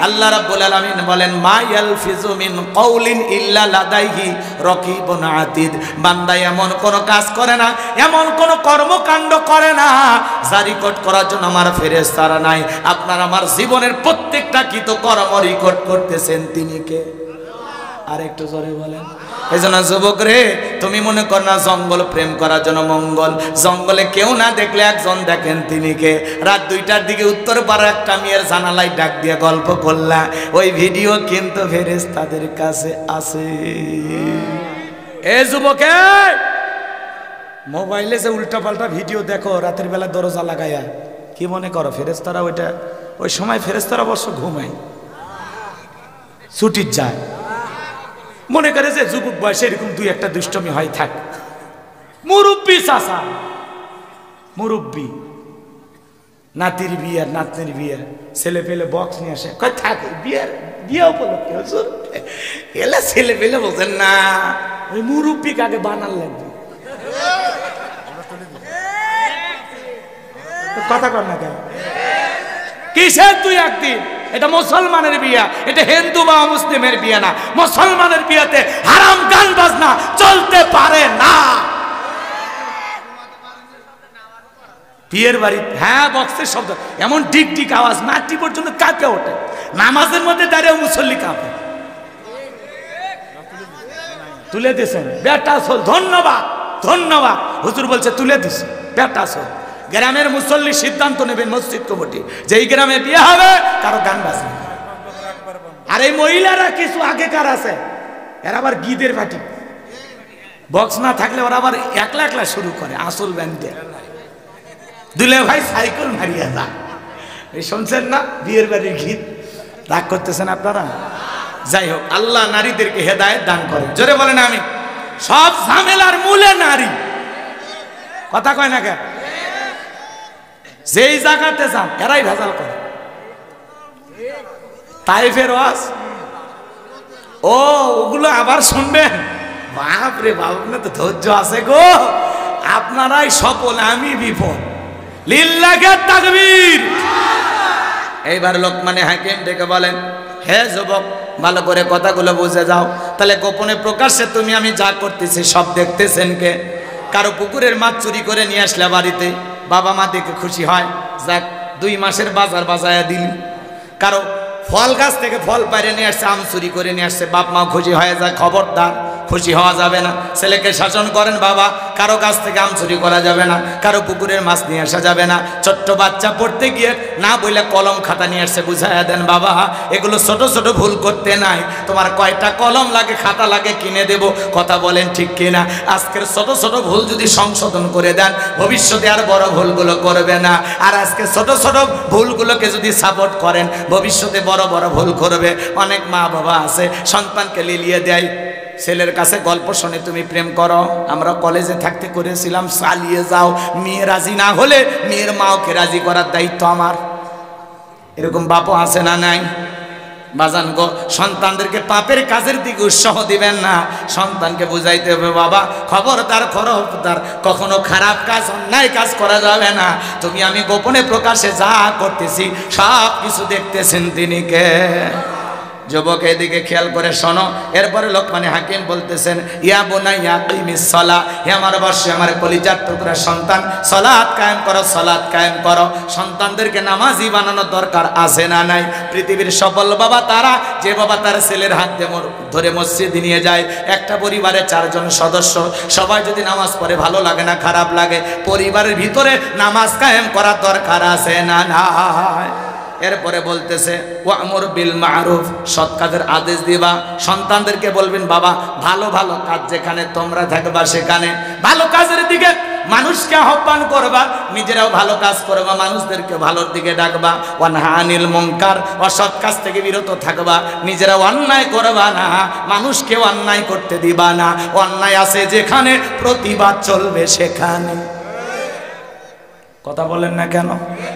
আল্লাহ রাব্বুল আলামিন বলেন মা ইয়ালফিজু মিন কাউলিন ইল্লা লাদাইহি রাকিবুন আতীদ। বান্দা এমন কোন কাজ করে না, এমন কোন কর্মকাণ্ড করে না যা রেকর্ড করার জন্য আমার ফেরেশতারা নাই। আপনার আমার জীবনের প্রত্যেকটা কৃতকর্ম রেকর্ড করতেছেন তিনি কে? আর একটু জোরে বলেন। এই জন্য যুবক রে, তুমি মনে কর না জঙ্গল প্রেম করার জন্য মঙ্গল, জঙ্গলে কেউ না দেখলে একজন দেখেন তিনি কে। রাত 2টার দিকে উত্তর পাড়া একটা মেয়ের জানালায় ডাক দিয়ে গল্প করলা, ওই ভিডিও কিন্তু ফেরেশতাদের কাছে আছে। এ যুবকে, মোবাইলে যে উল্টা পাল্টা ভিডিও দেখো রাতের বেলা দরজা লাগাইয়া, কি মনে করো ফেরেশতারা ওইটা? ওই সময় ফেরেশতারা অবশ্য ঘুমায়, ছুটির যায়। মনে করে যে যুবক বয়সে এরকম 2-1টা দুষ্টমি হয়, থাক। মুরব্বী চাচা, মুরব্বী, নাতির বিয়ে নাতনির বিয়ে, ছেলে পেলে বক্স নিয়ে আসে, কয় থাক বিয়ে উপলক্ষে এলা ছেলে পেলে বোঝেন না, ওই মুরব্বী কাকে বানাল লাগবে। কথা কর না কেন? কিসের 2-1 দিন? এটা মুসলমানের বিয়া, এটা হিন্দু বা মুসলিমের বিয়া না। মুসলমানের বিয়াতে হারাম গান বাজনা চলতে পারে না। বিয়ের বাড়ি হ্যাঁ বক্সের শব্দ, এমন ডিক ডিক আওয়াজ, মাটি পর্যন্ত কাঁপে ওঠে। নামাজের মধ্যে দাঁড়িয়ে মুসল্লি কাঁপে। তুলে দিয়েছেন বেটা সোল, ধন্যবাদ ধন্যবাদ। হুজুর বলছে তুলে দিছে বেটা সোল। গ্রামের মুসল্লি সিদ্ধান্ত নেবেন মসজিদ কমিটি, যে এই গ্রামে বিয়ে হবে কারো গান বাজে। আর এই মহিলারা কিছু আগেকার আছে, এরা আবার গিদের পার্টি, বক্স না থাকলে ওরা আবার একলা একলা শুরু করে আসল ব্যান্ডে। দুলে ভাই সাইকেল মারিয়া যা, এই শুনছেন না বিয়ের বাড়ির গীত? রাগ করতেছেন আপনারা? যাই হোক, আল্লাহ নারীদেরকে হেদায়েত দান করে। জোরে বলেন আমি। সব ঝামেলার মূলে নারী। কথা কয় না কেন? যেই জায়গাতে যান এরাই ভেজাল করে। তাইফের ওয়াজ, ও ওগুলো আবার শুনবেন? বাপ রে বাপ, না তো ধৈর্য আছে গো। আপনারাই সফল, আমি বিফল। লিল্লাহি তাকবীর। এইবার লোকমানে হাকিম ডেকে বলেন, হে যুবক, ভালো করে কথাগুলো বুঝে যাও। তাহলে গোপনে প্রকাশ্যে তুমি আমি যা করতেছি সব দেখতেছেন কে? কারো পুকুরের মাছ চুরি করে নিয়ে আসলে বাড়িতে, বাবা মা দেখে খুশি হয়, যাক 2 মাসের বাজার বাজায়া দিল। কারো ফল গাছ থেকে ফল পাইরে নিয়ে আসছে, আম চুরি করে নিয়ে আসছে, বাপ মা খুশি হয়ে যায়। খবরদার, খুশি হওয়া যাবে না। ছেলেকে শাসন করেন বাবা, কারো গাছ থেকে আম চুরি করা যাবে না, কারো পুকুরের মাছ নিয়ে আসা যাবে না। ছোট্ট বাচ্চা পড়তে গিয়ে না বইলে কলম খাতা নিয়ে আসছে, বুঝাইয়া দেন বাবা এগুলো ছোট ছোট ভুল করতে নাই, তোমার কয়টা কলম লাগে খাতা লাগে কিনে দেব। কথা বলেন ঠিক কিনা? আজকের ছোট ছোট ভুল যদি সংশোধন করে দেন, ভবিষ্যতে আর বড় ভুলগুলো করবে না। আর আজকে ছোট ছোট ভুলগুলোকে যদি সাপোর্ট করেন, ভবিষ্যতে বড় বড় ভুল করবে। অনেক মা বাবা আছে সন্তানকে লিলিয়ে দেয়, ছেলের কাছে গল্প শুনে তুমি প্রেম করো। আমরা কলেজে থাকতে করেছিলাম, চালিয়ে যাও। মেয়ে রাজি না হলে মেয়ের মাওকে রাজি করার দায়িত্ব আমার। এরকম বাপও আছে না নাই? বাজান গো, সন্তানদেরকে পাপের কাজের দিকে উৎসাহ দিবেন না। সন্তানকে বুঝাইতে হবে বাবা খবরদার খবরদার, কখনো খারাপ কাজ অন্যায় কাজ করা যাবে না। তুমি আমি গোপনে প্রকাশে যা করতেছি সব কিছু দেখতেছেন তিনি কে? যুবক এদিকে খেয়াল করে শোনো। এরপরে লোকমানে হাকিম বলতেছেন, ইয়া বুনাইয়া কিমিস সালাহ, হে আমার বর্ষে আমার কলিজার টুকরা সন্তান, সালাত কায়েম করো, সালাত কায়েম করো। সন্তানদেরকে নামাজি বানানোর দরকার আছে না নাই? পৃথিবীর সফল বাবা তারা, যে বাবা তার ছেলের হাত ধরে মসজিদে নিয়ে যায়। একটা পরিবারে 4 জন সদস্য, সবাই যদি নামাজ পড়ে ভালো লাগে না খারাপ লাগে? পরিবারের ভিতরে নামাজ কায়েম করার দরকার আছে না নাই? এরপরে বলতেছে ওয়ামুর বিল মারুফ, সৎ কাজের আদেশ দিবা। সন্তানদেরকে বলবেন বাবা ভালো ভালো কাজ যেখানে তোমরা থাকবা সেখানে ভালো কাজের দিকে মানুষকে আহ্বান করবা, নিজেরাও ভালো কাজ করবা, মানুষদেরকে ভালোর দিকে ডাকবা। ওয়ানহা আনিল মুনকার, অসৎ কাজ থেকে বিরত থাকবা, নিজেরা অন্যায় করবা না, মানুষকে অন্যায় করতে দিবা না। অন্যায় আছে যেখানে প্রতিবাদ চলবে সেখানে। কথা বলেন না কেন?